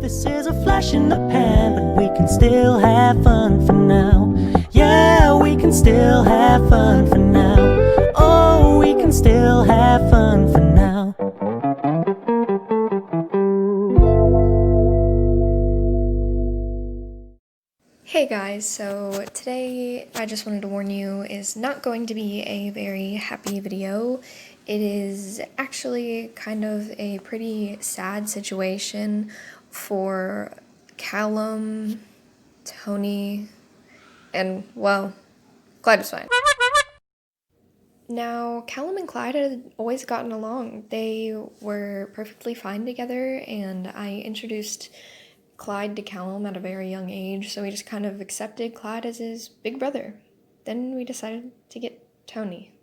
this is a flash in the pan, but we can still have fun for now. Yeah, we can still have fun for now. Oh, we can still have fun for now. Hey guys, so today I just wanted to warn you is not going to be a very happy video. It is actually kind of a pretty sad situation for Kalum, Toni, and, well, Clyde is fine. Now, Kalum and Clyde had always gotten along. They were perfectly fine together, and I introduced Clyde to Kalum at a very young age, so we just kind of accepted Clyde as his big brother. Then we decided to get Toni.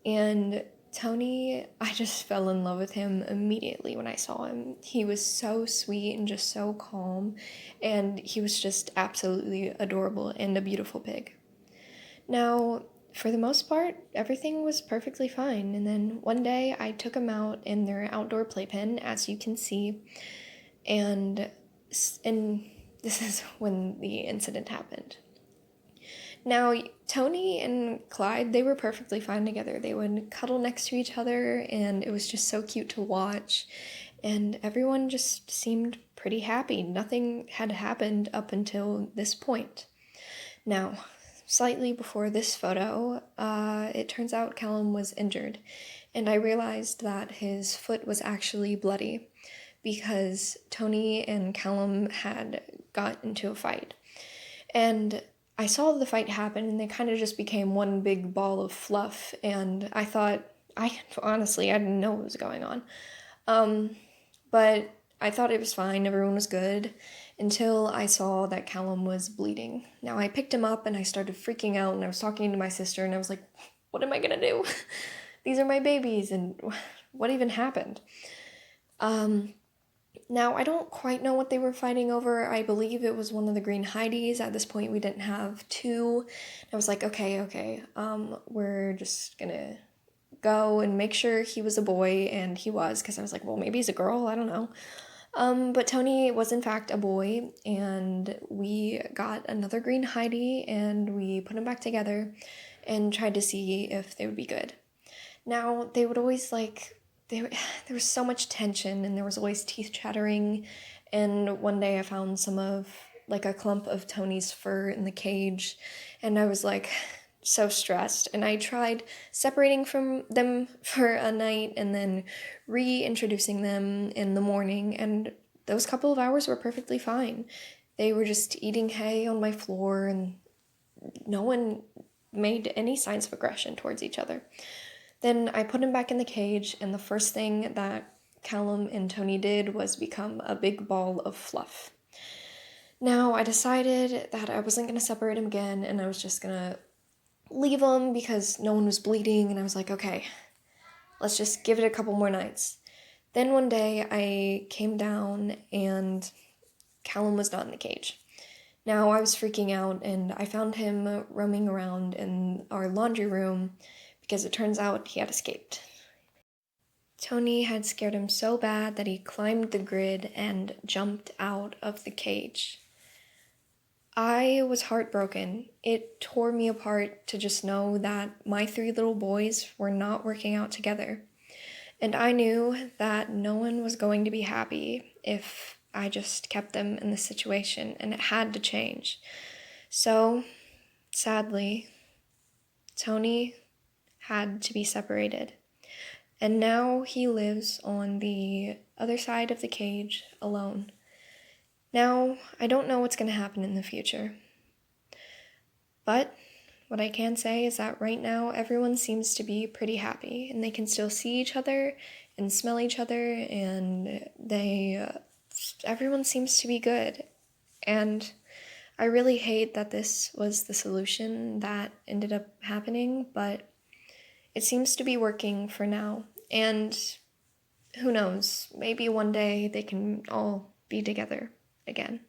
And Toni, I just fell in love with him immediately when I saw him. He was so sweet and just so calm, and he was just absolutely adorable and a beautiful pig. Now, for the most part, everything was perfectly fine, and then one day I took him out in their outdoor playpen, as you can see, and this is when the incident happened. Now, Toni and Clyde, they were perfectly fine together. They would cuddle next to each other, and it was just so cute to watch, and everyone just seemed pretty happy. Nothing had happened up until this point. Now, slightly before this photo, it turns out Kalum was injured, and I realized that his foot was actually bloody because Toni and Kalum had got into a fight. And I saw the fight happen, and they kind of just became one big ball of fluff, and I thought, honestly, I didn't know what was going on. But I thought it was fine, everyone was good, until I saw that Kalum was bleeding. Now, I picked him up, and I started freaking out, and I was talking to my sister, and I was like, what am I gonna do? These are my babies, and what even happened? Now, I don't quite know what they were fighting over. I believe it was one of the green Heidi's. At this point, we didn't have two. I was like, okay, we're just gonna go and make sure he was a boy, and he was, because I was like, well, maybe he's a girl, I don't know. But Toni was in fact a boy, and we got another green Heidi, and we put them back together and tried to see if they would be good. Now, they would always there was so much tension, and there was always teeth chattering, and one day I found a clump of Toni's fur in the cage, and I was like so stressed, and I tried separating from them for a night and then reintroducing them in the morning, and those couple of hours were perfectly fine. They were just eating hay on my floor, and no one made any signs of aggression towards each other. Then I put him back in the cage, and the first thing that Kalum and Toni did was become a big ball of fluff. Now, I decided that I wasn't going to separate him again, and I was just going to leave him because no one was bleeding, and I was like, okay, let's just give it a couple more nights. Then one day I came down, and Kalum was not in the cage. Now, I was freaking out, and I found him roaming around in our laundry room because it turns out he had escaped. Toni had scared him so bad that he climbed the grid and jumped out of the cage. I was heartbroken. It tore me apart to just know that my 3 little boys were not working out together. And I knew that no one was going to be happy if I just kept them in this situation, and it had to change. So, sadly, Toni had to be separated. And now he lives on the other side of the cage alone. Now, I don't know what's going to happen in the future. But what I can say is that right now everyone seems to be pretty happy, and they can still see each other and smell each other, and everyone seems to be good. And I really hate that this was the solution that ended up happening, but it seems to be working for now. And who knows, maybe one day they can all be together again.